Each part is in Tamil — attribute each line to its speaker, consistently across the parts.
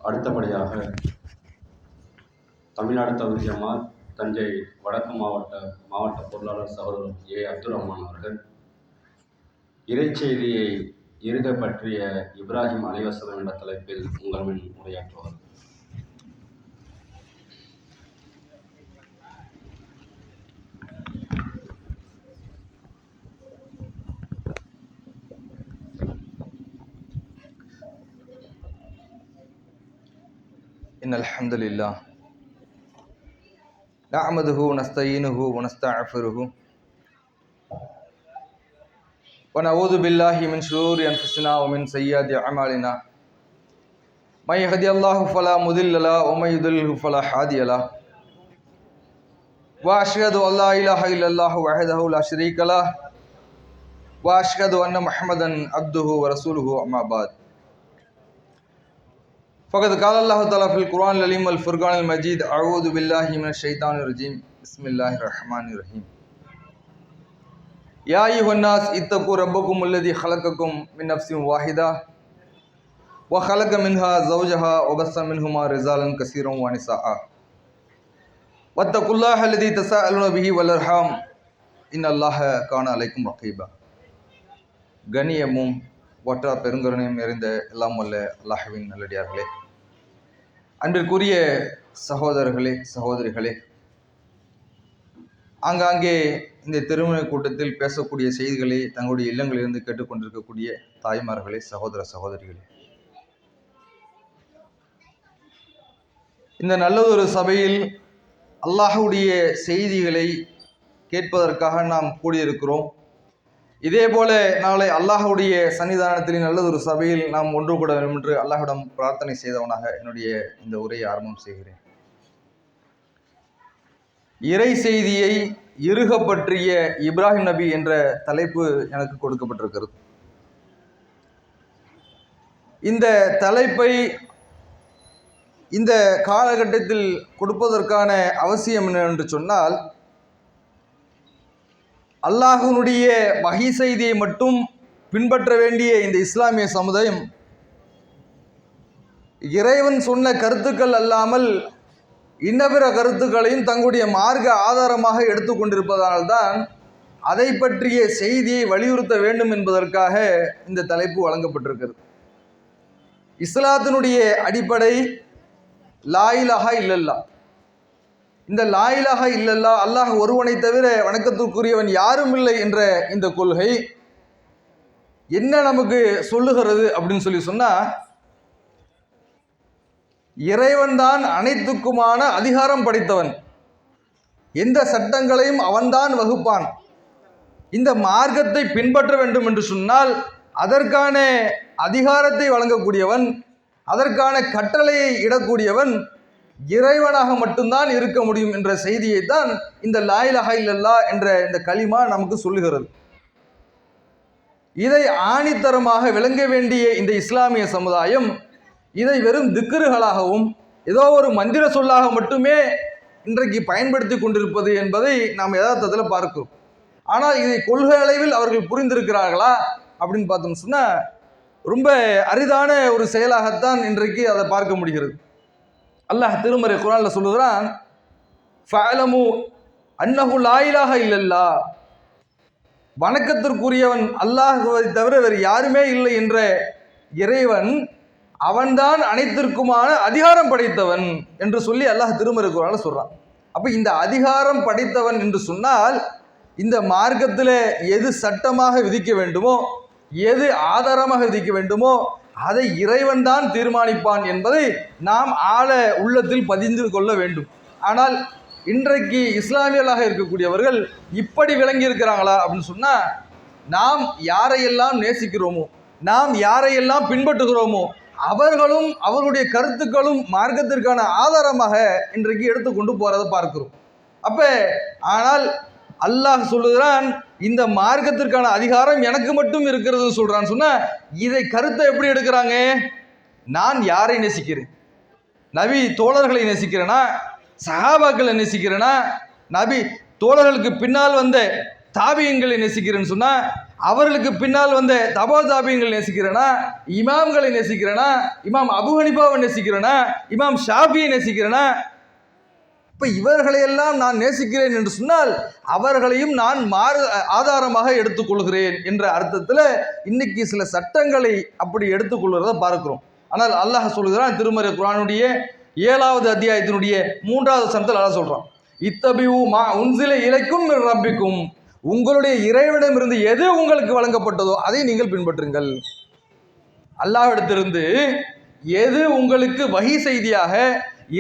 Speaker 1: அடுத்தபடியாக தமிழ்நாடு தவ்ஹீத் ஜமாத் தஞ்சை வடக்கு மாவட்ட பொருளாளர் சகோதரர் ஏ அப்துல் ரஹ்மான் அவர்கள் இறைச்செய்தியை இருக பற்றிய இப்ராஹிம் அலைஹிஸ்ஸலாம் என்ற தலைப்பில் உங்கள் முன் உரையாற்றுவார்.
Speaker 2: இன்னல் ஹம்துலில்லாஹ் நஹ்மதுஹு வ நஸ்தஈனுஹு வ நஸ்தஅஃபிருஹு வ நஊது பில்லாஹி மின் ஷுரூரி அன்ஃபுஸினா வ மின் ஸய்யிஆத்தி அஅமாலினா மை யஹ்தியல்லாஹு ஃபலா முதில்ல லஹு வ மை யுத்லில்ஹு ஃபலா ஹாதிய லஹு வ அஷ்ஹது அல்லா இலாஹ இல்லல்லாஹு வஹ்தஹு லா ஷரீக லஹு வ அஷ்ஹது அன்ன முஹம்மதன் அப்துஹு வ ரசூலுஹு அம்மா பஅத். फ़क़द क़ाल अल्लाह तआला फ़िल क़ुरआनिल अलीम वल फ़ुरक़ानिल मजीद अऊज़ु बिल्लाहि मिनश शैतानिर रजीम बिस्मिल्लाहिर रहमानिर रहीम या अय्युहन्नास इत्तक़ू रब्बकुमुल्लज़ी ख़लक़कुम मिन नफ़्सिन वाहिदा व ख़लक़ मिन्हा ज़ौजहा व बस्स मिन्हुमा रिजालन कसीरन व निसाअ वत्तक़ुल्लाह अल्लज़ी तसाअलून बिही वल अर्हाम इन्नल्लाह कान अलैकुम रक़ीबा. கண்ணியமும் ஒற்றா பெருங்கருணையும் நிறைந்த எல்லாம் வல்ல அல்லாஹ்வின் நல்லடியார்களே, அன்பிற்குரிய சகோதரர்களே, சகோதரிகளே, ஆங்காங்கே இந்த திருமண கூட்டத்தில் பேசக்கூடிய செய்திகளை தங்களுடைய இல்லங்களிலிருந்து கேட்டுக்கொண்டிருக்கக்கூடிய தாய்மார்களே, சகோதர சகோதரிகளே, இந்த நல்லதொரு சபையில் அல்லாஹ்வுடைய செய்திகளை கேட்பதற்காக நாம் கூடியிருக்கிறோம். இதே போல நாளை அல்லாஹ்வுடைய சன்னிதானத்தில் நல்லதொரு சபையில் நாம் ஒன்று கூட வேண்டும் என்று அல்லாஹ்விடம் பிரார்த்தனை செய்தவனாக என்னுடைய இந்த உரையை ஆரம்பம் செய்கிறேன். இறை செய்தியை இருக பற்றிய இப்ராஹிம் நபி என்ற தலைப்பு எனக்கு கொடுக்கப்பட்டிருக்கிறது. இந்த தலைப்பை இந்த காலகட்டத்தில் கொடுப்பதற்கான அவசியம் என்னவென்று சொன்னால், அல்லாஹ்வுடைய வஹி செய்தியை மட்டும் பின்பற்ற வேண்டிய இந்த இஸ்லாமிய சமுதாயம் இறைவன் சொன்ன கருத்துக்கள் அல்லாமல் இன்னபிற கருத்துக்களையும் தங்களுடைய மார்க்க ஆதாரமாக எடுத்துக்கொண்டிருப்பதால்தான் அதை பற்றிய செய்தியை வலியுறுத்த வேண்டும் என்பதற்காக இந்த தலைப்பு வழங்கப்பட்டிருக்கிறது. இஸ்லாத்தினுடைய அடிப்படை லா இலாஹா இல்லல்லாஹ். இந்த லா இலாஹா இல்லல்லாஹ், அல்லாஹ் ஒருவனை தவிர வணக்கத்திற்குரியவன் யாரும் இல்லை என்ற இந்த கொள்கை என்ன நமக்கு சொல்லுகிறது அப்படின்னு சொன்னா, இறைவன் தான் அனைத்துக்குமான அதிகாரம் படைத்தவன், எந்த சட்டங்களையும் அவன்தான் வகுப்பான். இந்த மார்க்கத்தை பின்பற்ற வேண்டும் என்று சொன்னால் அதற்கான அதிகாரத்தை வழங்கக்கூடியவன், அதற்கான கட்டளையை இடக்கூடியவன் இறைவனாக மட்டும்தான் இருக்க முடியும் என்ற செய்தியை தான் இந்த லா இலாஹா இல்லல்லாஹ் என்ற இந்த கலிமா நமக்கு சொல்லுகிறது. இதை ஆணித்தரமாக விளங்க வேண்டிய இந்த இஸ்லாமிய சமுதாயம் இதை வெறும் திக்ருகளாகவும் ஏதோ ஒரு மந்திர சொல்லாக மட்டுமே இன்றைக்கு பயன்படுத்தி கொண்டிருப்பது என்பதை நாம் யதார்த்தத்தில் பார்க்கிறோம். ஆனால் இதை கொள்கை அளவில் அவர்கள் புரிந்திருக்கிறார்களா அப்படின்னு பார்த்தோம் சொன்னால் ரொம்ப அரிதான ஒரு செயலாகத்தான் இன்றைக்கு அதை பார்க்க முடிகிறது. அல்லாஹ் திருமறை குர்ஆன்ல சொல்லுகிறான், ஃபஅலமு அன்னஹு லா இலாஹா இல்லல்லாஹ், வணக்கத்திற்குரியவன் அல்லாஹ்வை தவிர வேறு யாருமே இல்லை என்ற இறைவன் அவன்தான் அனைத்திற்குமான அதிகாரம் படைத்தவன் என்று சொல்லி அல்லாஹ் திருமறை குர்ஆன்ல சொல்றான். அப்ப இந்த அதிகாரம் படைத்தவன் என்று சொன்னால் இந்த மார்க்கத்தில் எது சட்டமாக விதிக்க வேண்டுமோ, எது ஆதாரமாக விதிக்க வேண்டுமோ அதை இறைவன் தான் தீர்மானிப்பான் என்பதை நாம் ஆழ உள்ளத்தில் பதிந்து கொள்ள வேண்டும். ஆனால் இன்றைக்கு இஸ்லாமியர்களாக இருக்கக்கூடியவர்கள் இப்படி விளங்கி இருக்கிறாங்களா அப்படின்னு சொன்னால், நாம் யாரையெல்லாம் நேசிக்கிறோமோ, நாம் யாரையெல்லாம் பின்பற்றுகிறோமோ அவர்களும் அவர்களுடைய கருத்துக்களும் மார்க்கத்திற்கான ஆதாரமாக இன்றைக்கு எடுத்துக்கொண்டு போறதை பார்க்கிறோம். அப்ப ஆனால் அல்லாஹ் சொல்லுகிறான், இந்த மார்க்கத்திற்கான அதிகாரம் எனக்கு மட்டும் இருக்கிறது சொல்றான்னு சொன்னா, இதை கருத்தை எப்படி எடுக்கிறாங்க? நான் யாரை நேசிக்கிறேன்? நபி தோழர்களை நேசிக்கிறேனா? சஹாபாக்களை நேசிக்கிறேனா? நபி தோழர்களுக்கு பின்னால் வந்த தாபியங்களை நேசிக்கிறேன்னு சொன்னா, அவர்களுக்கு பின்னால் வந்த தபா தாபியங்களை நேசிக்கிறேனா, இமாம்களை நேசிக்கிறேனா, இமாம் அபு ஹனிஃபாவை நேசிக்கிறேனா, இமாம் ஷாஃபியை நேசிக்கிறேனா? இப்போ இவர்களையெல்லாம் நான் நேசிக்கிறேன் என்று சொன்னால் அவர்களையும் நான் ஆதாரமாக எடுத்துக்கொள்கிறேன் என்ற அர்த்தத்தில் இன்னைக்கு சில சட்டங்களை அப்படி எடுத்துக்கொள்கிறத பார்க்கிறோம். ஆனால் அல்லாஹ் சொல்கிறான், திருமறை குர்ஆனுடைய 7வது அத்தியாயத்தினுடைய 3வது வசனத்தில் அல்லாஹ் சொல்றான், இத்தபிஉ மா உன்சில இலைக்கும் மின் ரப்பிக்கும், உங்களுடைய இறைவனிடமிருந்து எது உங்களுக்கு வழங்கப்பட்டதோ அதை நீங்கள் பின்பற்றுங்கள். அல்லாஹ்விடத்திலிருந்து எது உங்களுக்கு வஹி செய்தியாக,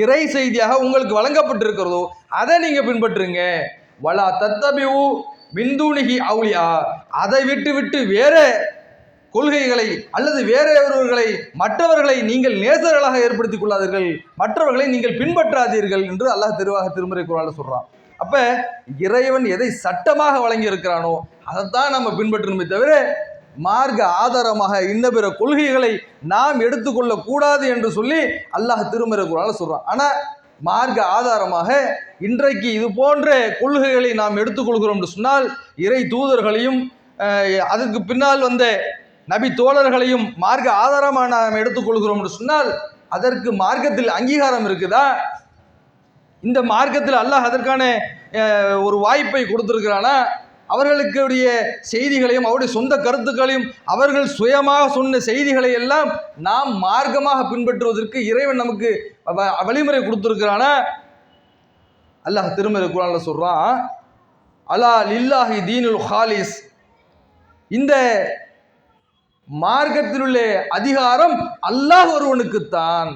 Speaker 2: இறை செய்தியாக உங்களுக்கு வழங்கப்பட்டிருக்கிறதோ அதை நீங்க பின்பற்றுங்க. வலா தத்தபிஉ மின் தூனிஹி அவுலியா, அதை விட்டு வேற கொள்கைகளை அல்லது வேறொருவர்களை, மற்றவர்களை நீங்கள் நேசர்களாக ஏற்படுத்திக் கொள்ளாதீர்கள், மற்றவர்களை நீங்கள் பின்பற்றாதீர்கள் என்று அல்லாஹ் திருமறை குர்ஆனில் சொல்றான். அப்ப இறைவன் எதை சட்டமாக வழங்கி இருக்கிறானோ அதைத்தான் நம்ம பின்பற்றணுமே தவிர மார்க்க ஆதாரமாக இன்ன பிற கொள்கைகளை நாம் எடுத்துக்கொள்ள கூடாது என்று சொல்லி அல்லாஹ் திருமறை குர்ஆனில் சொல்றான். ஆனா மார்க்க ஆதாரமாக இன்றைக்கு இது போன்ற கொள்கைகளை நாம் எடுத்துக்கொள்கிறோம் என்று சொன்னால் இறை தூதர்களையும் அதற்கு பின்னால் வந்த நபி தோழர்களையும் மார்க்க ஆதாரமாக நாம் எடுத்துக்கொள்கிறோம் என்று சொன்னால் அதற்கு மார்க்கத்தில் அங்கீகாரம் இருக்குதா? இந்த மார்க்கத்தில் அல்லாஹ் அதற்கான ஒரு வாய்ப்பை கொடுத்திருக்கிறானா? அவர்களுடைய செய்திகளையும் அவருடைய சொந்த கருத்துக்களையும் அவர்கள் சுயமாக சொன்ன செய்திகளை எல்லாம் நாம் மார்க்கமாக பின்பற்றுவதற்கு இறைவன் நமக்கு வழிமுறை கொடுத்திருக்கிறானா? அல்லாஹ் திருமறை குர்ஆன்ல சொல்றான், அலா லில்லாஹி தீனுல் ஹாலிஸ், இந்த மார்க்கத்தில் உள்ள அதிகாரம் அல்லாஹ் ஒருவனுக்குத்தான்,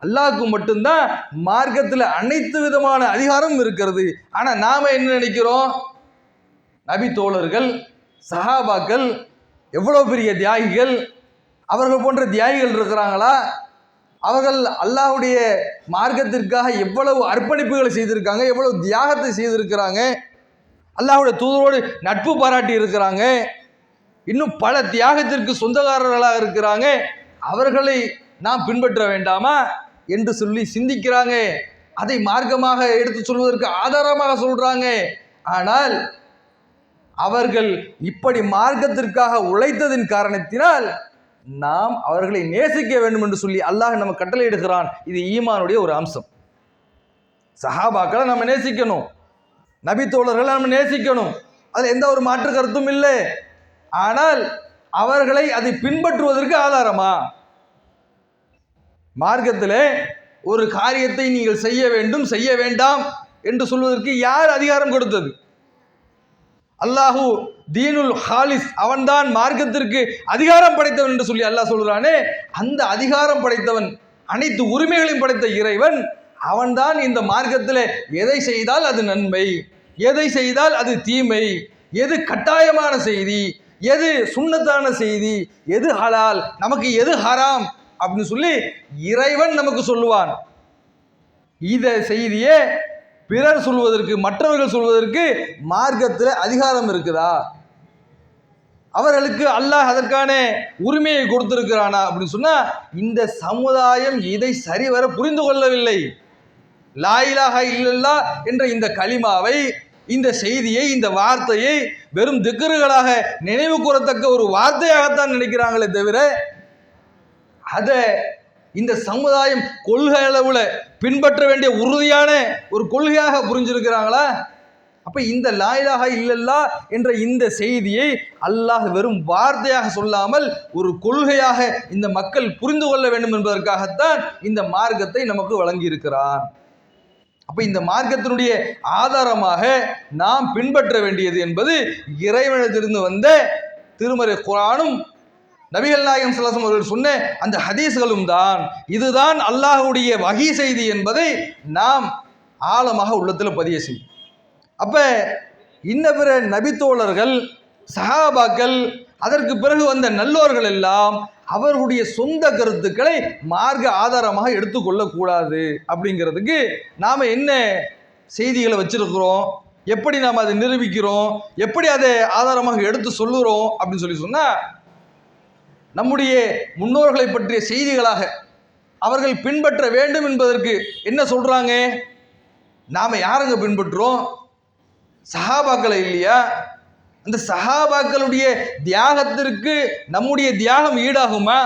Speaker 2: அல்லாஹ்க்கு மட்டும்தான் மார்க்கத்தில் அனைத்து விதமான அதிகாரம் இருக்கிறது. ஆனா நாம என்ன நினைக்கிறோம்? நபி தோழர்கள், சஹாபாக்கள் எவ்வளவு பெரிய தியாகிகள், அவர்கள் போன்ற தியாகிகள் இருக்கிறாங்களா? அவர்கள் அல்லாஹ்வுடைய மார்க்கத்திற்காக எவ்வளவு அர்ப்பணிப்புகளை செய்திருக்காங்க, எவ்வளவு தியாகத்தை செய்திருக்கிறாங்க, அல்லாஹ்வுடைய தூதரோடு நட்பு பாராட்டி இருக்கிறாங்க, இன்னும் பல தியாகத்திற்கு சொந்தக்காரர்களாக இருக்கிறாங்க, அவர்களை நாம் பின்பற்ற வேண்டாமா என்று சொல்லி சிந்திக்கிறாங்க. அதை மார்க்கமாக எடுத்து சொல்வதற்கு ஆதாரமாக சொல்றாங்க. ஆனால் அவர்கள் இப்படி மார்க்கத்திற்காக உழைத்ததின் காரணத்தினால் நாம் அவர்களை நேசிக்க வேண்டும் என்று சொல்லி அல்லாஹ் நம்ம கட்டளை எடுக்கிறான். இது ஈமானுடைய ஒரு அம்சம். சஹாபாக்களை நம்ம நேசிக்கணும், நபி தோழர்களை நம்ம நேசிக்கணும், அதில் எந்த ஒரு மாற்று கருத்தும் இல்லை. ஆனால் அவர்களை அதை பின்பற்றுவதற்கு ஆதாரமா? மார்க்கத்தில் ஒரு காரியத்தை நீங்கள் செய்ய வேண்டும், செய்ய வேண்டாம் என்று சொல்வதற்கு யார் அதிகாரம் கொடுத்தது? அல்லாஹு தீனுல் ஹாலிஸ், அவன்தான் மார்க்கத்திற்கு அதிகாரம் படைத்தவன் என்று சொல்லி அல்லாஹ் சொல்கிறானே, அந்த அதிகாரம் படைத்தவன், அனைத்து உரிமைகளையும் படைத்த இறைவன், அவன்தான் இந்த மார்க்கத்தில் எதை செய்தால் அது நன்மை, எதை செய்தால் அது தீமை, எது கட்டாயமான செய்தி, எது சுன்னத்தான செய்தி, எது ஹலால், நமக்கு எது ஹராம் அப்படின்னு சொல்லி இறைவன் நமக்கு சொல்லுவான். இத செய்தியே பிறர் சொல்வதற்கு, மற்றவர்கள் சொல்வதற்கு மார்க்கத்தில் அதிகாரம் இருக்குதா? அவர்களுக்கு அல்லாஹ் அதற்கான உரிமையை கொடுத்திருக்கிறானா அப்படின்னு சொன்னா இந்த சமுதாயம் இதை சரிவர புரிந்து கொள்ளவில்லை. லா இலாஹ இல்லல்லாஹ் என்ற இந்த கலிமாவை, இந்த செய்தியை, இந்த வார்த்தையை வெறும் திக்ருகளாக நினைவு கூறத்தக்க ஒரு வார்த்தையாகத்தான் நினைக்கிறாங்களே தவிர அதை இந்த சமுதாயம் கொள்கை அளவுல பின்பற்ற வேண்டிய உறுதியான ஒரு கொள்கையாக புரிஞ்சிருக்கிறாங்களா? அப்ப இந்த லா இலாஹ இல்லல்லாஹ் என்ற இந்த செய்தியை அல்லாஹ் வெறும் வார்த்தையாக சொல்லாமல் ஒரு கொள்கையாக இந்த மக்கள் புரிந்து கொள்ள வேண்டும் என்பதற்காகத்தான் இந்த மார்க்கத்தை நமக்கு வழங்கி இருக்கிறான். அப்ப இந்த மார்க்கத்தினுடைய ஆதாரமாக நாம் பின்பற்ற வேண்டியது என்பது இறைவனிடத்திலிருந்து வந்த திருமறை குர்ஆனும் நபிகள் நாயகம் ஸல்லல்லாஹு அலைஹி வஸல்லம் அவர்கள் சொன்ன அந்த ஹதீஸ்களும் தான். இதுதான் அல்லாஹ்வுடைய வஹி செய்தி என்பதை நாம் ஆழமாக உள்ளத்தில் பதிய செய்யும். அப்ப இன்ன பிற நபித்தோழர்கள், சஹாபாக்கள், அதற்கு பிறகு வந்த நல்லோர்கள் எல்லாம் அவர்களுடைய சொந்த கருத்துக்களை மார்க்க ஆதாரமாக எடுத்துக்கொள்ளக்கூடாது. அப்படிங்கிறதுக்கு நாம் என்ன செய்திகளை வச்சிருக்கிறோம், எப்படி நாம் அதை நிரூபிக்கிறோம், எப்படி அதை ஆதாரமாக எடுத்து சொல்லுகிறோம் அப்படின்னு சொல்லி சொன்னால், நம்முடைய முன்னோர்களை பற்றிய செய்திகளாக அவர்கள் பின்பற்ற வேண்டும் என்பதற்கு என்ன சொல்றாங்க? நாம் யாருங்க பின்பற்றுறோம்? சஹாபாக்களை இல்லையா? அந்த சஹாபாக்களுடைய தியாகத்திற்கு நம்முடைய தியாகம் ஈடாகுமா?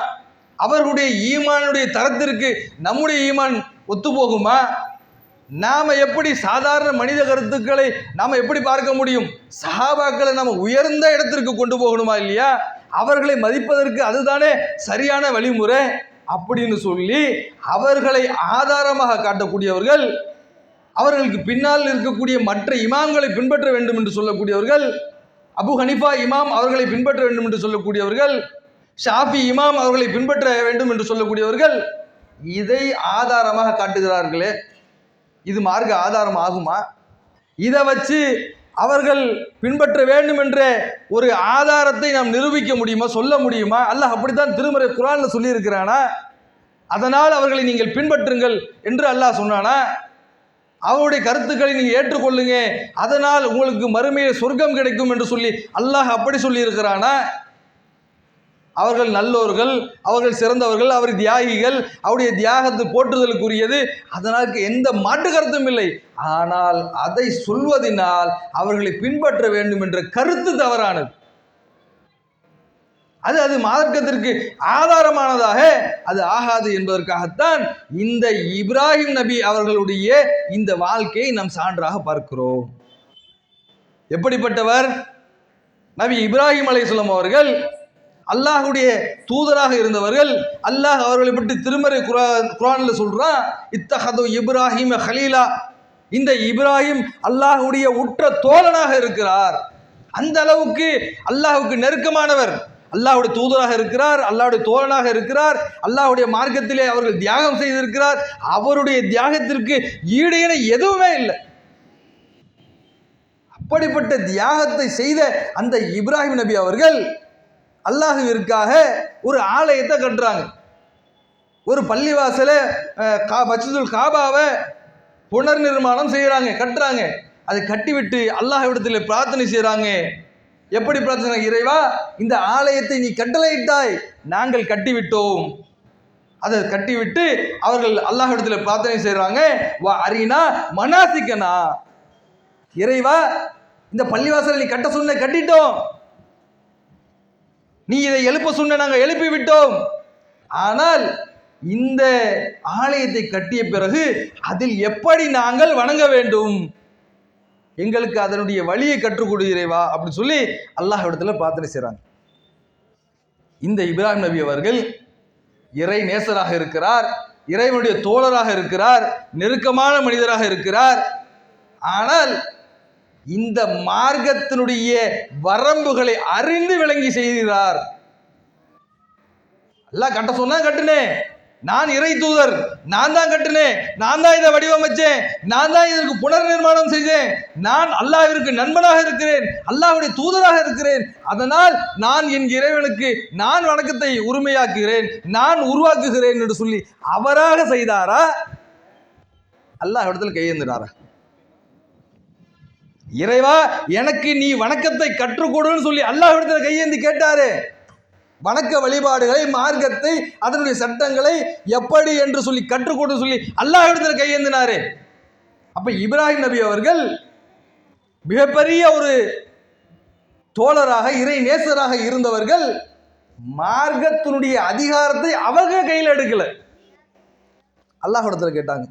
Speaker 2: அவர்களுடைய ஈமானுடைய தரத்திற்கு நம்முடைய ஈமான் ஒத்து போகுமா? நாம் எப்படி சாதாரண மனித கருத்துக்களை நாம் எப்படி பார்க்க முடியும்? சஹாபாக்களை நாம் உயர்ந்த இடத்திற்கு கொண்டு போகணுமா இல்லையா? அவர்களை மதிப்பதற்கு அதுதானே சரியான வழிமுறை அப்படின்னு சொல்லி அவர்களை ஆதாரமாக காட்டக்கூடியவர்கள், அவர்களுக்கு பின்னால் இருக்கக்கூடிய மற்ற இமாம்களை பின்பற்ற வேண்டும் என்று சொல்லக்கூடியவர்கள், அபு ஹனிஃபா இமாம் அவர்களை பின்பற்ற வேண்டும் என்று சொல்லக்கூடியவர்கள், ஷாஃபி இமாம் அவர்களை பின்பற்ற வேண்டும் என்று சொல்லக்கூடியவர்கள் இதை ஆதாரமாக காட்டுகிறார்களே, இது மார்க்க ஆதாரம் ஆகுமா? இதை வச்சு அவர்கள் பின்பற்ற வேண்டும் என்ற ஒரு ஆதாரத்தை நாம் நிரூபிக்க முடியுமா, சொல்ல முடியுமா? அல்லாஹ் அப்படித்தான் திருமறை குர்ஆன்ல சொல்லி இருக்கிறானா? அதனால் அவர்களை நீங்கள் பின்பற்றுங்கள் என்று அல்லாஹ் சொன்னானா? அவருடைய கருத்துக்களை நீங்கள் ஏற்றுக்கொள்ளுங்க, அதனால் உங்களுக்கு மறுமையில் சொர்க்கம் கிடைக்கும் என்று சொல்லி அல்லாஹ் அப்படி சொல்லி இருக்கிறானா? அவர்கள் நல்லோர்கள், அவர்கள் சிறந்தவர்கள், அவர் தியாகிகள், அவருடைய தியாகத்தை போற்றுதலுக்குரியது, அதற்கு எந்த மாற்று கருத்தும் இல்லை. ஆனால் அதை சொல்வதனால் அவர்களை பின்பற்ற வேண்டும் என்ற கருத்து தவறானது. அது மார்க்கத்திற்கு ஆதாரமானதாக அது ஆகாது என்பதற்காகத்தான் இந்த இப்ராஹிம் நபி அவர்களுடைய இந்த வாழ்க்கையை நாம் சான்றாக பார்க்கிறோம். எப்படிப்பட்டவர்? நபி இப்ராஹிம் அலைஹிஸ்ஸலாம் அவர்கள் அல்லாஹுடைய தூதராக இருந்தவர்கள். அல்லாஹ் அவர்களை பற்றி திருமறை குர்ஆனில் சொல்றான், இத்தஹது இப்ராஹிம் ஹலீலா, இந்த இப்ராஹிம் அல்லாஹுடைய உற்ற தோழனாக இருக்கிறார். அந்த அளவுக்கு அல்லாஹுக்கு நெருக்கமானவர். அல்லாஹுடைய தூதராக இருக்கிறார், அல்லாஹுடைய தோழனாக இருக்கிறார், அல்லாஹுடைய மார்க்கத்திலே அவர்கள் தியாகம் செய்திருக்கிறார். அவருடைய தியாகத்திற்கு ஈடு இணை எதுவுமே இல்லை. அப்படிப்பட்ட தியாகத்தை செய்த அந்த இப்ராஹிம் நபி அவர்கள் அல்லாஹுவிற்காக ஒரு ஆலயத்தை கட்டுறாங்க. ஒரு பள்ளிவாசலை, மஸ்ஜிதுல் காபாவை புனர் நிர்மாணம் செய்கிறாங்க, கட்டுறாங்க. அதை கட்டிவிட்டு அல்லாஹ்விடத்தில் பிரார்த்தனை செய்கிறாங்க. எப்படி பிரார்த்தனை? இறைவா, இந்த ஆலயத்தை நீ கட்டளையிட்டாய், நாங்கள் கட்டிவிட்டோம். அதை கட்டிவிட்டு அவர்கள் அல்லாஹ்விடத்தில் பிரார்த்தனை செய்கிறாங்க. வா அரினா மனாசிக்கனா, இறைவா, இந்த பள்ளிவாசலை நீ கட்ட சொன்ன, கட்டிட்டோம். நீ இதை எழுப்ப சொன்ன, நாங்கள் எழுப்பி விட்டோம். ஆனால் இந்த ஆலயத்தை கட்டிய பிறகு அதில் எப்படி நாங்கள் வணங்க வேண்டும், எங்களுக்கு அதனுடைய வழியை கற்றுக் கொடுக்கிறேவா அப்படி சொல்லி அல்லாஹ்விடத்துல பிரார்த்தனை செய்றாங்க. இந்த இப்ராஹிம் நபி அவர்கள் இறை நேசராக இருக்கிறார், இறைவனுடைய தோழராக இருக்கிறார், நெருக்கமான மனிதராக இருக்கிறார். ஆனால் இந்த மார்க்கத்தினுடைய வரம்புகளை அறிந்து விளங்கி செய்கிறார். அல்லாஹ் கட்ட சொன்னா கட்டுனேன், நான் இறை தூதர், நான் தான் கட்டினேன், நான் தான் இதை வடிவமைச்சேன், நான் தான் இதற்கு புனர் நிர்மாணம் செய்தேன், நான் அல்லாஹ்விற்கு நண்பனாக இருக்கிறேன், அல்லாஹ்வுடைய தூதராக இருக்கிறேன், அதனால் நான் என் இறைவனுக்கு நான் வணக்கத்தை உரிமையாக்குகிறேன், நான் உருவாக்குகிறேன் என்று சொல்லி அவராக செய்தாரா, அல்லாஹ் இடத்துல கையேந்திராரா? இறைவா, எனக்கு நீ வணக்கத்தை கற்றுக்கொடுன்னு சொல்லி அல்லாஹ் இடத்துல கையேந்தி கேட்டாரு. வணக்க வழிபாடுகளை, மார்க்கத்தை, அதனுடைய சட்டங்களை எப்படி என்று சொல்லி கற்றுக்கொண்டு சொல்லி அல்லாஹ் இடத்துல கையேந்தினாரு. அப்ப இப்ராஹிம் நபி அவர்கள் மிகப்பெரிய ஒரு தோழராக, இறை நேசராக இருந்தவர்கள். மார்க்கத்தினுடைய அதிகாரத்தை அவங்க கையில் எடுக்கல, அல்லாஹ் இடத்துல கேட்டாங்க.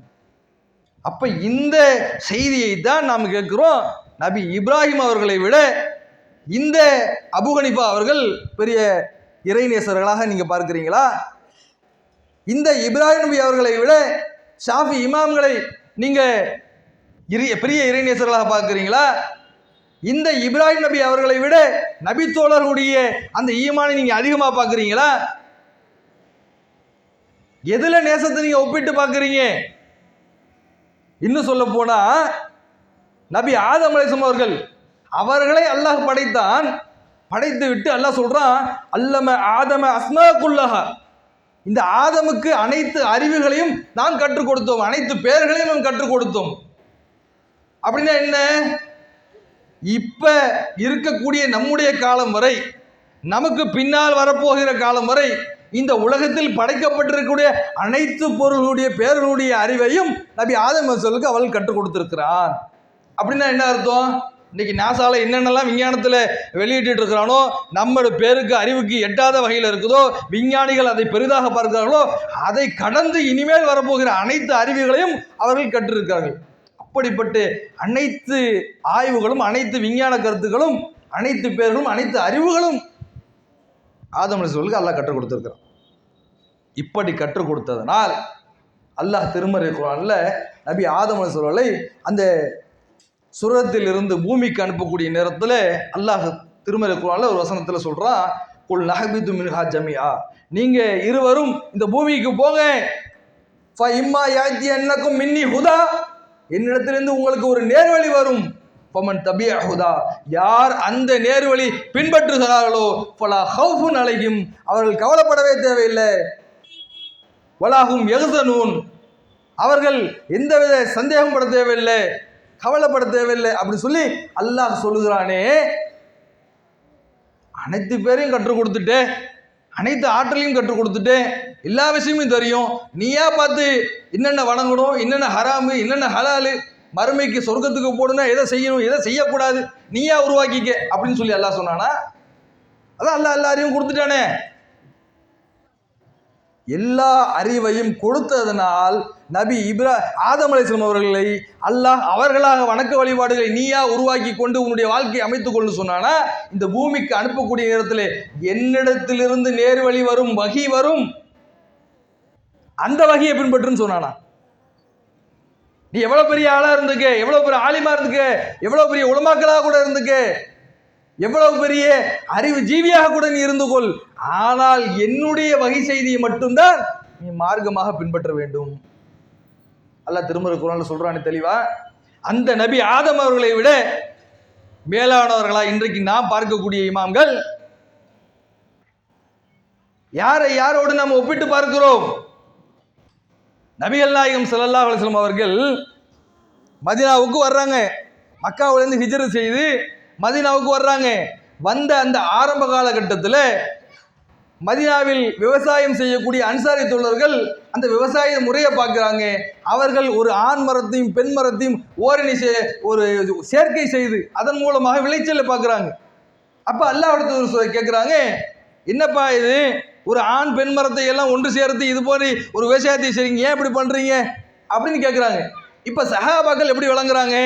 Speaker 2: அப்ப இந்த செய்தியை தான் நாம் கேட்கிறோம். நபி இப்ராஹிம் அவர்களை விட இந்த அபு ஹனீஃபா அவர்கள் பெரிய இறைநேசர்களாக நீங்க பார்க்கிறீங்களா? இந்த இப்ராஹிம் நபி அவர்களை விட ஷாஃபி இமாம்களை நீங்க பெரிய இறைநேசர்களாக பார்க்கிறீங்களா? இந்த இப்ராஹிம் நபி அவர்களை விட நபி தோழர்களுடைய அந்த ஈமானை நீங்க அதிகமா பார்க்கிறீங்களா? எதுல நேசத்தை நீங்க ஒப்பிட்டு பார்க்கிறீங்க? இன்னும் சொல்ல போனா நபி ஆதம் அலைஹிஸ்ஸலாம் அவர்களை அல்லாஹ் படைத்தான். படைத்து விட்டு அல்லாஹ் சொல்றான், அல்லம ஆதம அஸ்மா குல்லஹா, இந்த ஆதமுக்கு அனைத்து அறிவுகளையும் நாம் கற்றுக் கொடுத்தோம், அனைத்து பெயர்களையும் நாம் கற்றுக் கொடுத்தோம். அப்படின்னா என்ன? இப்ப இருக்கக்கூடிய நம்முடைய காலம் வரை, நமக்கு பின்னால் வரப்போகிற காலம் வரை இந்த உலகத்தில் படைக்கப்பட்டிருக்கக்கூடிய அனைத்து பொருளுடைய பெயர்களுடைய அறிவையும் நபி ஆதம் அலைஹிஸ்ஸலாமுக்கு அவள் கற்றுக் கொடுத்திருக்கிறார். அப்படின்னா என்ன அர்த்தம்? இன்னைக்கு நாசால என்னென்னலாம் விஞ்ஞானத்தில் வெளியிட்டு இருக்கிறானோ, நம்மளோட பேருக்கு அறிவுக்கு எட்டாத வகையில் இருக்குதோ, விஞ்ஞானிகள் அதை பெரிதாக பார்க்கிறார்களோ, அதை கடந்து இனிமேல் வரப்போகிற அனைத்து அறிவுகளையும் அவர்கள் கற்றிருக்கிறார்கள். அப்படிப்பட்ட அனைத்து ஆய்வுகளும், அனைத்து விஞ்ஞான கருத்துக்களும், அனைத்து பேர்களும், அனைத்து அறிவுகளும் ஆதம் அலைஹிஸ்ஸலாமுக்கு அல்லாஹ் கற்றுக் கொடுத்திருக்கிறான். இப்படி கற்றுக் கொடுத்ததனால் அல்லாஹ் திருமறை குர்ஆன்ல நபி ஆதம் அலைஹிஸ்ஸலாமை அந்த சுரத்தில் இருந்து பூமிக்கு அனுப்பக்கூடிய நேரத்தில் அல்லாஹ் திருமறை குர்ஆன்ல ஒரு வசனத்தில் சொல்றான், குல் நஹ்பிது மின்ஹா ஜமீஆ, நீங்க இருவரும் இந்த பூமிக்கு போங்க, ஃப இம்மா யாத்தியன்னக்கும் மின்னி ஹுதா, என்னிடத்திலிருந்து உங்களுக்கு ஒரு நேர்வழி வரும், ஃபமன் தபிஅ ஹுதா, யார் அந்த நேர்வழி பின்பற்றுகிறார்களோ ஃபலா ஹவுஃபுன் அலைஹிம், அவர்கள் கவலைப்படவே தேவையில்லை, வலாஹும் யஹ்ஸனூன், அவர்கள் எந்தவித சந்தேகம் பட தேவையில்லை, கவலைப்பட தேவையில்லை அப்படி சொல்லி அல்லாஹ் சொல்லுகிறானே. அனைத்து பேரையும் கற்றுக் கொடுத்துட்டு, அனைத்து ஆற்றலையும் கற்றுக் கொடுத்துட்டு, எல்லா விஷயமும் தெரியும், நீயா பார்த்து என்னென்ன வணங்கணும், என்னென்ன ஹராமு, என்னென்ன ஹலாலு, மறுமைக்கு சொர்க்கத்துக்கு போடணும், எதை செய்யணும், எதை செய்யக்கூடாது, நீயா உருவாக்கிக்க அப்படின்னு சொல்லி அல்லாஹ் சொன்னானா? அதான் அல்லாஹ் எல்லா அறிவும் கொடுத்துட்டானே. எல்லா அறிவையும் கொடுத்ததனால் நபி ஆதம் அலைஹிஸ்ஸலாம் அவர்களை அல்லாஹ் அவர்களாக வணக்க வழிபாடுகளை நீயா உருவாக்கி கொண்டு உன்னுடைய வாழ்க்கையை அமைத்துக் கொண்டு சொன்னானா? இந்த பூமிக்கு அனுப்பக்கூடிய நேரத்தில் என்னிடத்திலிருந்து நேர்வழி வரும், வகி வரும், அந்த வகையை பின்பற்றுன்னு சொன்னானா? நீ எவ்வளவு பெரிய ஆளா இருந்துக்க, எவ்வளவு பெரிய ஆலிமா இருந்துக்க, எவ்வளவு பெரிய உலமாக்களாக கூட இருந்துக்க, எவ்வளவு பெரிய அறிவு ஜீவியாக கூட நீ இருந்து கொள், ஆனால் என்னுடைய வகை செய்தியை மட்டும்தான் நீ மார்க்கமாக பின்பற்ற வேண்டும். அல்லாஹ் திருமறை குர்ஆன்ல சொல்றானே தெளிவா. அந்த நபி ஆதம் அவர்களை விட மேலானவர்களா இன்றைக்கு நாம் பார்க்கக்கூடிய இமாம்கள் யாரோடு நாம் ஒப்பிட்டு பார்க்கிறோம்? நபிகள் நாயகம் ஸல்லல்லாஹு அலைஹி வஸல்லம் அவர்கள் மதீனாவுக்கு வர்றாங்க, மக்காவிலிருந்து ஹிஜ்ரத் செய்து மதீனாவுக்கு வர்றாங்க. வந்த அந்த ஆரம்ப காலகட்டத்தில் மதீனாவில் விவசாயம் செய்யக்கூடிய அன்சாரி தோழர்கள் அந்த விவசாய முறையை பார்க்குறாங்க. அவர்கள் ஒரு ஆண் மரத்தையும் பெண் மரத்தையும் ஒரு சேர்க்கை செய்து அதன் மூலமாக விளைச்சலை பார்க்குறாங்க. அப்போ அல்லாஹ் கேட்குறாங்க, என்னப்பா இது, ஒரு ஆண் பெண் மரத்தை எல்லாம் ஒன்று சேர்த்து இது போல ஒரு விவசாயத்தை செய்றீங்க, ஏன் இப்படி பண்ணுறீங்க அப்படின்னு கேட்குறாங்க. இப்போ சஹாபாக்கள் எப்படி விளங்குறாங்க?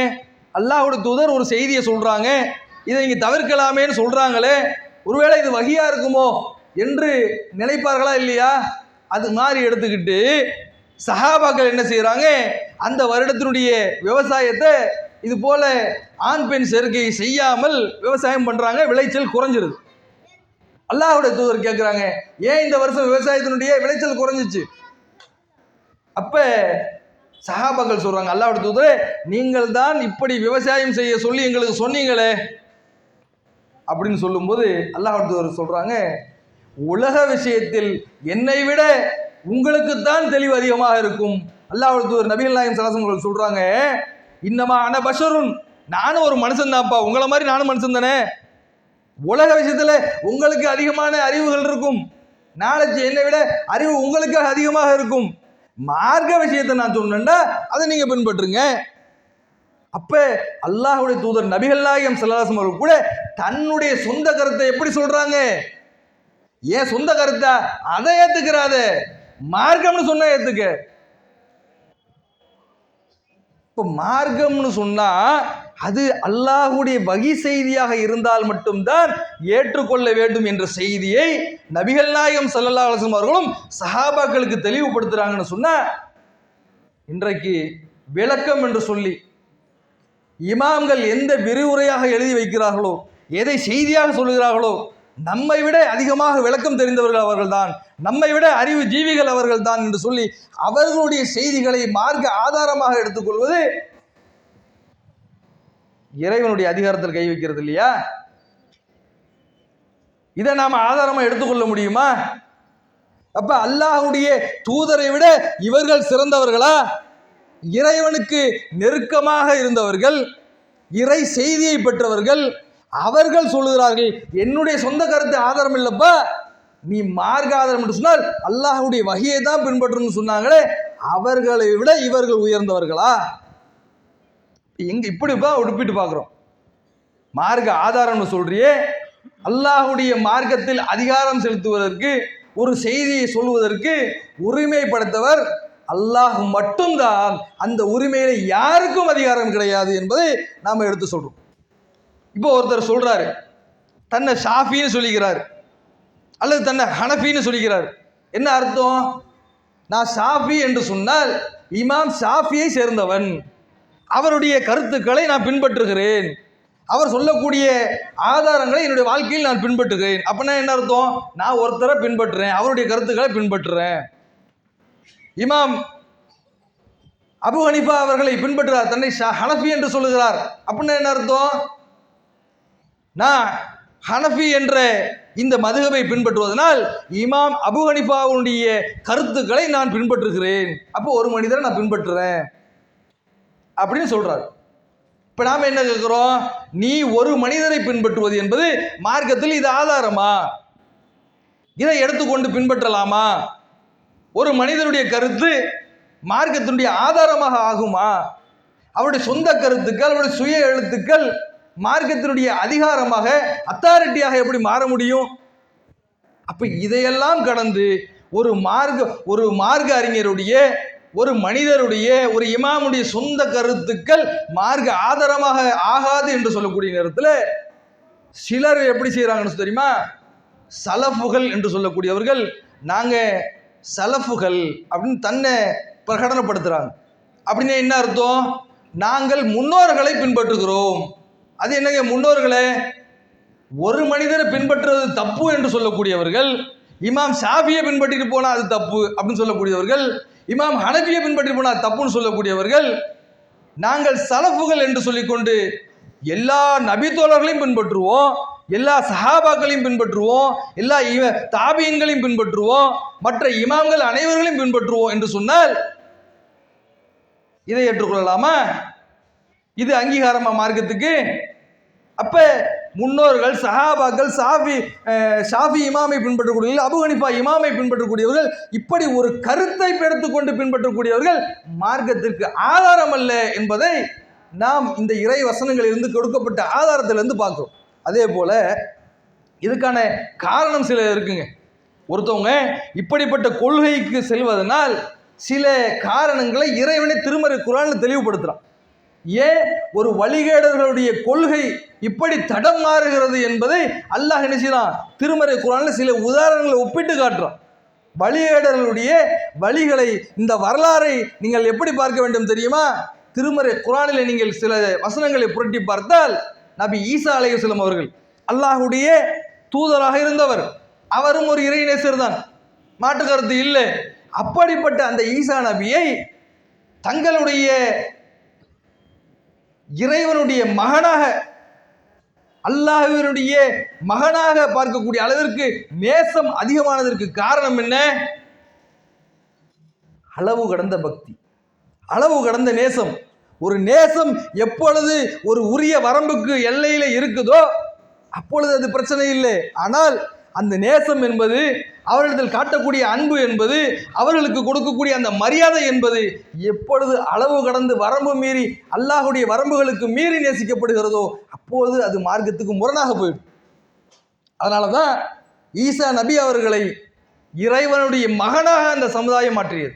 Speaker 2: அல்லாஹ்வுடைய தூதர் ஒரு செய்தியை சொல்கிறாங்க, இதை இங்கே தவிர்க்கலாமேன்னு சொல்கிறாங்களே, ஒருவேளை இது வகியா இருக்குமோ என்று நினைப்பார்களா இல்லையா? அது மாதிரி எடுத்துக்கிட்டு சஹாபாக்கள் என்ன செய்கிறாங்க, அந்த வருடத்தினுடைய விவசாயத்தை இது போல ஆண் பெண் சேர்க்கையை செய்யாமல் விவசாயம் பண்ணுறாங்க, விளைச்சல் குறைஞ்சிருது. அல்லாஹ்வுடைய தூதர் கேட்குறாங்க, ஏன் இந்த வருஷம் விவசாயத்தினுடைய விளைச்சல் குறைஞ்சிச்சு? அப்போ சஹாபாக்கள் சொல்கிறாங்க, அல்லாஹ்வுடைய தூதரே, நீங்கள் தான் இப்படி விவசாயம் செய்ய சொல்லி எங்களுக்கு சொன்னீங்களே அப்படின்னு சொல்லும்போது அல்லாஹ்வுடைய தூதர் சொல்கிறாங்க, உலக விஷயத்தில் என்னை விட உங்களுக்குத்தான் தெளிவு அதிகமாக இருக்கும். அல்லாஹ்வுடைய தூதர் நபிகள் நாயகம் ஸல்லல்லாஹு அலைஹி வஸல்லம் சொல்கிறாங்க, இன்னமா அன பஷருன், நானும் ஒரு மனுஷன் தான்ப்பா, உங்களை மாதிரி நானும் மனுஷன் தானே. உலக விஷயத்தில் உங்களுக்கு அதிகமான அறிவுகள் இருக்கும், நாலேஜ் என்னை விட அறிவு உங்களுக்கு அதிகமாக இருக்கும். மார்க்க விஷயத்தை நான் சொன்னேன்டா அதை நீங்க பின்பற்றுங்க. அப்ப அல்லாஹ்வுடைய தூதர் நபிகள் நாயகம் ஸல்லல்லாஹு அலைஹி வஸல்லம் கூட தன்னுடைய சொந்த கருத்தை எப்படி சொல்றாங்க? ஏன் சொந்த கருத்தா அதை ஏத்துக்கிறாத, மார்க்கம்னு சொன்னா ஏத்துக்க. இப்ப மார்க்கம்னு சொன்னா அது அல்லாஹ்வுடைய வகி செய்தியாக இருந்தால் மட்டும்தான் ஏற்றுக்கொள்ள வேண்டும் என்ற செய்தியை நபிகள் நாயகம் ஸல்லல்லாஹு அலைஹி வஸல்லம் அவர்களும் சஹாபாக்களுக்கு தெளிவுபடுத்துறாங்கன்னு சொன்னா, இன்றைக்கு விளக்கம் என்று சொல்லி இமாம்கள் எந்த விரிவுரையாக எழுதி வைக்கிறார்களோ, எதை செய்தியாக சொல்கிறார்களோ, நம்மை விட அதிகமாக விளக்கம் தெரிந்தவர்கள் அவர்கள்தான், நம்மை விட அறிவு ஜீவிகள் அவர்கள்தான் என்று சொல்லி அவர்களுடைய செய்திகளை மார்க்க ஆதாரமாக எடுத்துக்கொள்வது இறைவனுடைய அதிகாரத்தில் கை வைக்கிறது இல்லையா? இதை நாம ஆதாரமா எடுத்துக்கொள்ள முடியுமா? அப்ப அல்லாஹ்வுடைய தூதரை விட இவர்கள் சிறந்தவர்களா? இறைவனுக்கு நெருக்கமாக இருந்தவர்கள், இறை செய்தியை பெற்றவர்கள், அவர்கள் சொல்லுகிறார்கள், என்னுடைய சொந்த கருத்து ஆதாரம் இல்லப்பா, நீ மார்க்க ஆதாரம் என்று சொன்னால் அல்லாஹ்வுடைய வஹியை தான் பின்பற்றணும்னு சொன்னாங்களே, அவர்களை விட இவர்கள் உயர்ந்தவர்களா? எங்க இப்படி ஒப்பிட்டு பார்க்கிறோம். மார்க்க ஆதாரம்னு சொல்றியே, அல்லாஹுடைய மார்க்கத்தில் அதிகாரம் செலுத்துவதற்கு, ஒரு செய்தியை சொல்வதற்கு உரிமை படைத்தவர் அல்லாஹ் மட்டும்தான். அந்த உரிமையில யாருக்கும் அதிகாரம் கிடையாது என்பதை நாம எடுத்து சொல்றோம். இப்போ ஒருத்தர் சொல்றாரு, தன்னை ஷாஃபின்னு சொல்லிக்கிறார் அல்லது தன்னை ஹனஃபின்னு சொல்லிக்கிறார். என்ன அர்த்தம்? நான் ஷாஃபி என்று சொன்னால் இமாம் ஷாஃபியை சேர்ந்தவன், அவருடைய கருத்துக்களை நான் பின்பற்றுகிறேன், அவர் சொல்லக்கூடிய ஆதாரங்களை என்னுடைய வாழ்க்கையில் நான் பின்பற்றுகிறேன். அப்படின்னா என்ன அர்த்தம்? நான் ஒருத்தரை பின்பற்றுறேன், அவருடைய கருத்துக்களை பின்பற்றுறேன். இமாம் அபு ஹனீஃபா அவர்களை பின்பற்றுகிறார், தன்னை ஹனஃபி என்று சொல்லுகிறார். அப்படின்னா என்ன அர்த்தம்? நான் ஹனஃபி என்ற இந்த மதுஹபை பின்பற்றுவதனால் இமாம் அபு ஹனீஃபாவுடைய கருத்துக்களை நான் பின்பற்றுகிறேன், அப்போ ஒரு மனிதரை நான் பின்பற்றுறேன் அப்படின்னு சொல்றாரு. இப்ப நாம என்ன கேட்கிறோம்? நீ ஒரு மனிதரை பின்பற்றுவது என்பது மார்க்கத்தில் இது ஆதாரமா? இதை எடுத்துக்கொண்டு பின்பற்றலாமா? ஒரு மனிதனுடைய கருத்து மார்க்கத்தினுடைய ஆதாரமாக ஆகுமா? அவருடைய சொந்த கருத்துக்கள், அவருடைய சுய எழுத்துக்கள் மார்க்கத்தினுடைய அதிகாரமாக, அத்தாரிட்டியாக எப்படி மாற முடியும்? அப்ப இதையெல்லாம் கடந்து ஒரு மார்க்க அறிஞருடைய, ஒரு மனிதருடைய, ஒரு இமாமுடைய சொந்த கருத்துக்கள் மார்க்க ஆதாரமாக ஆகாது என்று சொல்லக்கூடிய நேரத்தில் சிலர் எப்படி செய்யறாங்கன்னு தெரியுமா? சலஃபுகள் என்று சொல்லக்கூடியவர்கள், நாங்க சலஃபுகள் அப்படின்னு தன்னை பிரகடனப்படுத்துறாங்க. அப்படின்னா என்ன அர்த்தம்? நாங்கள் முன்னோர்களை பின்பற்றுகிறோம். அது என்னங்க முன்னோர்களே? ஒரு மனிதரை பின்பற்றுவது தப்பு என்று சொல்லக்கூடியவர்கள், இமாம் ஷாஃபியை பின்பற்றிட்டு போனா அது தப்பு அப்படின்னு சொல்லக்கூடியவர்கள், இமாம் ஹனஃபியை பின்பற்றி போனா தப்புன்னு சொல்லக்கூடியவர்கள், நாங்கள் சலஃபுகள் என்று சொல்லிக்கொண்டு எல்லா நபித்தோழர்களையும் பின்பற்றுவோம், எல்லா சஹாபாக்களையும் பின்பற்றுவோம், எல்லா தாபியன்களையும் பின்பற்றுவோம், மற்ற இமாம்கள் அனைவர்களையும் பின்பற்றுவோம் என்று சொன்னால் இதை ஏற்றுக்கொள்ளலாமா? இது அங்கீகாரமா மார்க்கத்துக்கு? அப்ப முன்னோர்கள், சஹாபாக்கள், ஷாஃபி இமாமை பின்பற்றக்கூடியவர்கள், அபு ஹனீஃபா இமாமை பின்பற்றக்கூடியவர்கள், இப்படி ஒரு கருத்தை எடுத்துக்கொண்டு பின்பற்றக்கூடியவர்கள் மார்க்கத்திற்கு ஆதாரம் அல்ல என்பதை நாம் இந்த இறை வசனங்களிலிருந்து கொடுக்கப்பட்ட ஆதாரத்திலிருந்து பார்க்கிறோம். அதே போல இதுக்கான காரணம் சில இருக்குங்க. ஒருத்தவங்க இப்படிப்பட்ட கொள்கைக்கு செல்வதனால் சில காரணங்களை இறைவனை திருமறை குர்ஆன்ல தெளிவுபடுத்துறான். ஏன் ஒரு வழிகேடர்களுடைய கொள்கை இப்படி தடம் மாறுகிறது என்பதை அல்லாஹ் என்ன செய்யறான்? திருமறை குர்ஆன்ல சில உதாரணங்களை ஒப்பிட்டு காட்டுறான். வழிகேடர்களுடைய வழிகளை, இந்த வரலாறை நீங்கள் எப்படி பார்க்க வேண்டும் தெரியுமா? திருமறை குர்ஆனில் நீங்கள் சில வசனங்களை புரட்டி பார்த்தால், நபி ஈசா அலைஹிஸ்ஸலாம் அவர்கள் அல்லாஹ்வுடைய தூதராக இருந்தவர், அவரும் ஒரு இறைநேசர் தான், மாற்று கருத்து இல்லை. அப்படிப்பட்ட அந்த ஈசா நபியை தங்களுடைய இறைவனுடைய மகனாக, அல்லாஹ்வினுடைய மகனாக பார்க்கக்கூடிய அளவிற்கு நேசம் அதிகமானதற்கு காரணம் என்ன? அளவு கடந்த பக்தி, அளவு கடந்த நேசம். ஒரு நேசம் எப்பொழுது ஒரு உரிய வரம்புக்கு எல்லையில இருக்குதோ அப்பொழுது அது பிரச்சனை இல்லை. ஆனால் அந்த நேசம் என்பது, அவர்களிடத்தில் காட்டக்கூடிய அன்பு என்பது, அவர்களுக்கு கொடுக்கக்கூடிய அந்த மரியாதை என்பது எப்பொழுது அளவு கடந்து வரம்பு மீறி, அல்லாஹுடைய வரம்புகளுக்கு மீறி நேசிக்கப்படுகிறதோ அப்போது அது மார்க்கத்துக்கு முரணாக போயிடும். அதனால தான் ஈசா நபி அவர்களை இறைவனுடைய மகனாக அந்த சமுதாயம் மாற்றியது.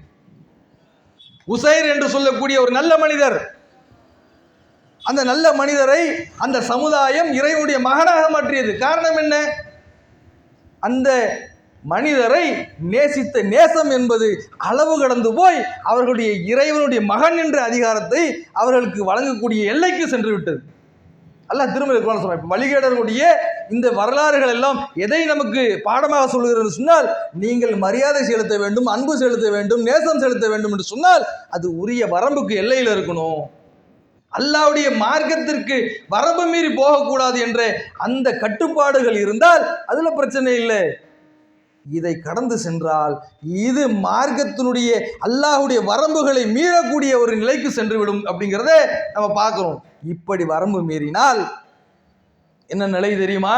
Speaker 2: உசைர் என்று சொல்லக்கூடிய ஒரு நல்ல மனிதர், அந்த நல்ல மனிதரை அந்த சமுதாயம் இறைவனுடைய மகனாக மாற்றியது. காரணம் என்ன? அந்த மனிதரை நேசித்த நேசம் என்பது அளவு கடந்து போய் அவர்களுடைய இறைவனுடைய மகன் என்ற அதிகாரத்தை அவர்களுக்கு வழங்கக்கூடிய எல்லைக்கு சென்று விட்டது. அல்லாஹ் திருமறை குர்ஆன்ல சொல்றான். வழிகேடர்களுடைய இந்த வரலாறுகள் எல்லாம் எதை நமக்கு பாடமாக சொல்கிறது சொன்னால், நீங்கள் மரியாதை செலுத்த வேண்டும், அன்பு செலுத்த வேண்டும், நேசம் செலுத்த வேண்டும் என்று சொன்னால் அது உரிய வரம்புக்கு எல்லையில் இருக்கணும். அல்லாஹ்வுடைய மார்க்கத்திற்கு வரம்பு மீறி போகக்கூடாது என்ற அந்த கட்டுப்பாடுகள் இருந்தால் அதுல பிரச்சனை இல்லை. இதை கடந்து சென்றால் இது மார்க்கத்தினுடைய அல்லாஹ்வுடைய வரம்புகளை மீறக்கூடிய ஒரு நிலைக்கு சென்றுவிடும் அப்படிங்கிறத நம்ம பார்க்கிறோம். இப்படி வரம்பு மீறினால் என்ன நிலை தெரியுமா?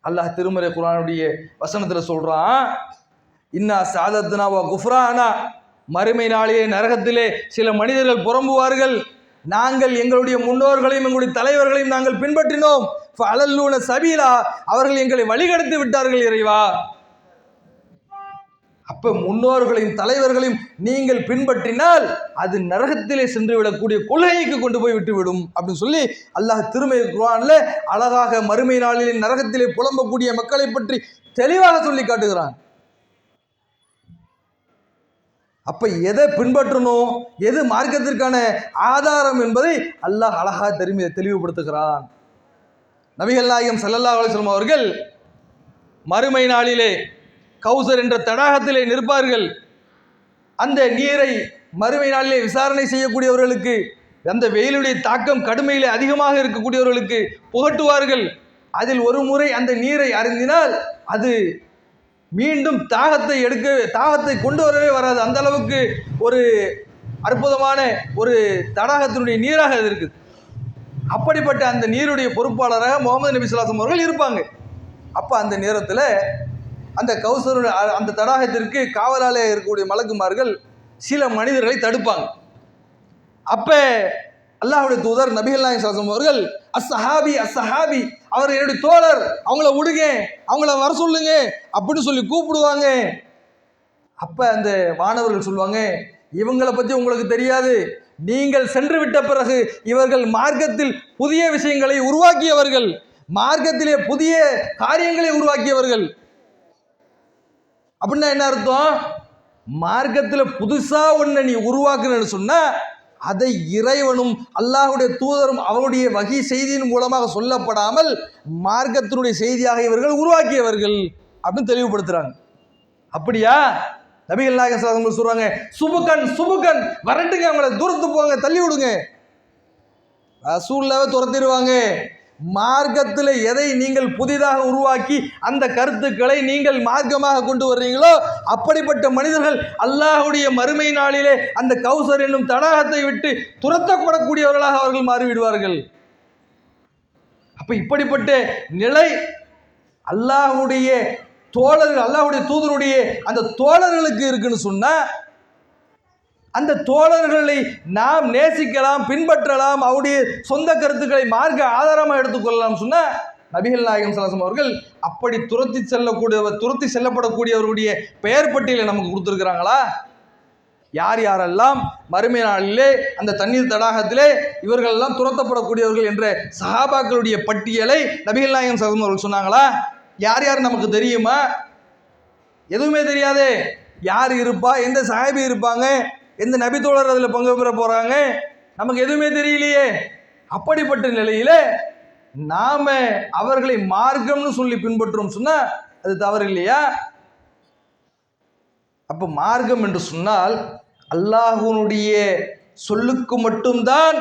Speaker 2: அல்லாஹ் திருமறை குர்ஆனுடைய வசனத்துல சொல்றான், இன்னா சாதத்னா வ குஃப்ரானா, மறுமை நாளிலே நரகத்திலே சில மனிதர்கள் புறம்புவார்கள், நாங்கள் எங்களுடைய முன்னோர்களையும் எங்களுடைய தலைவர்களையும் நாங்கள் பின்பற்றினோம். ஃபஅலல்லூன சபீலா, அவர்கள் எங்களை வழிகெடுத்து விட்டார்கள் இறைவா. அப்ப முன்னோர்களையும் தலைவர்களையும் நீங்கள் பின்பற்றினால் அது நரகத்திலே சென்று விடக்கூடிய கொள்கைக்கு கொண்டு போய் விட்டுவிடும் அப்படின்னு சொல்லி அல்லாஹ் திருமறை குர்ஆன்ல அழகாக மறுமை நாளிலே நரகத்திலே புலம்பக்கூடிய மக்களை பற்றி தெளிவாக சொல்லி காட்டுகிறான். அப்ப எதை பின்பற்றணும், எது மார்க்கத்திற்கான ஆதாரம் என்பதை அல்லாஹ் அழகாக தெளிவுபடுத்துகிறான். நபிகள் நாயகம் ஸல்லல்லாஹு அலைஹி வஸல்லம் அவர்கள் மறுமை நாளிலே கௌசர் என்ற தடாகத்திலே நிற்பார்கள். அந்த நீரை மறுமை நாளிலே விசாரணை செய்யக்கூடியவர்களுக்கு, அந்த வெயிலுடைய தாக்கம் கடுமையிலே அதிகமாக இருக்கக்கூடியவர்களுக்கு புகட்டுவார்கள். அதில் ஒரு முறை அந்த நீரை அருந்தினால் அது மீண்டும் தாகத்தை கொண்டு வரவே வராது. அந்த அளவுக்கு ஒரு அற்புதமான ஒரு தடாகத்தினுடைய நீராக அது இருக்குது. அப்படிப்பட்ட அந்த நீருடைய பொறுப்பாளராக முகமது நபி ஸல்லல்லாஹு அலைஹி வஸல்லம் அவர்கள் இருப்பாங்க. அப்போ அந்த நேரத்தில் அந்த கௌசர் அந்த தடாகத்திற்கு காவலாளே இருக்கக்கூடிய மலக்குமார்கள் சில மனிதர்களை தடுப்பாங்க. அப்போ அல்லாஹ்வுடைய தூதர் நபிகள் நாயகம் ஸல்லல்லாஹு அலைஹி வஸல்லம் அவர்கள் அஸ்ஸஹாபி அவர் என்னுடைய தோழர், அவங்கள விடுங்க, அவங்கள வர சொல்லுங்க அப்படின்னு சொல்லி கூப்பிடுவாங்க. அப்போ அந்த மாணவர்கள் சொல்லுவாங்க, இவங்களை பற்றி உங்களுக்கு தெரியாது, நீங்கள் சென்று விட்ட பிறகு இவர்கள் மார்க்கத்தில் புதிய விஷயங்களை உருவாக்கியவர்கள், மார்க்கத்திலே புதிய காரியங்களை உருவாக்கியவர்கள். அப்படின்னா என்ன அர்த்தம்? மார்க்கத்தில் புதுசா ஒன்றை நீ உருவாக்குன்னு சொன்னா அதை இறைவனும் அல்லாஹ்வுடைய தூதரும் அவருடைய வகி செய்தியின் மூலமாக சொல்லப்படாமல் மார்க்கத்தினுடைய செய்தியாக இவர்கள் உருவாக்கியவர்கள் அப்படின்னு தெளிவுபடுத்துறாங்க. அப்படியா? நபிகள் நாயகம் ஸல்லல்லாஹு அலைஹி வஸல்லம் சொல்றாங்க, சுபுகன் வரட்டுங்க, அவங்கள தூரத்து போங்க, தள்ளி விடுங்க. ரசூலுல்லாஹ்வை துரத்திடுவாங்க. மார்க்கத்தில் எதை நீங்கள் புதிதாக உருவாக்கி அந்த கருத்துக்களை நீங்கள் மார்க்கமாக கொண்டு வர்றீங்களோ அப்படிப்பட்ட மனிதர்கள் அல்லாஹ்வுடைய மறுமை நாளிலே அந்த கௌசர் என்னும் தடாகத்தை விட்டு துரத்தப்படக்கூடியவர்களாக அவர்கள் மாறிவிடுவார்கள். அப்ப இப்படிப்பட்ட நிலை அல்லாஹ்வுடைய தோழர்கள், அல்லாஹ்வுடைய தூதருடைய அந்த தோழர்களுக்கு இருக்குன்னு சொன்னா அந்த தோழர்களை நாம் நேசிக்கலாம், பின்பற்றலாம், அவருடைய சொந்த கருத்துக்களை மார்க்க ஆதாரமாக எடுத்துக்கொள்ளலாம் சொன்னா நபிகள் நாயகம் ஸல்லல்லாஹு அலைஹி வஸல்லம் அவர்கள் அப்படி துரத்தி செல்லப்படக்கூடியவருடைய பெயர் பட்டியலை நமக்கு கொடுத்துருக்கிறாங்களா? யார் யாரெல்லாம் மறுமை நாளிலே அந்த தண்ணீர் தடாகத்திலே இவர்கள் எல்லாம் துரத்தப்படக்கூடியவர்கள் என்ற சஹாபாக்களுடைய பட்டியலை நபிகள் நாயகம் ஸல்லல்லாஹு அலைஹி வஸல்லம் அவர்கள் சொன்னாங்களா? யார் யார் நமக்கு தெரியுமா? எதுவுமே தெரியாதே. யார் இருப்பா, எந்த சஹாபி இருப்பாங்க, எந்த நபி தோழர் அதில் பங்கு பெற போறாங்க, நமக்கு எதுவுமே தெரியலையே. அப்படிப்பட்ட நிலையில நாம அவர்களை மார்க்கம்னு சொல்லி பின்பற்றோம் சொன்னா அது தவறு இல்லையா? அப்ப மார்க்கம் என்று சொன்னால் அல்லாஹ்வுடைய சொல்லுக்கு மட்டும்தான்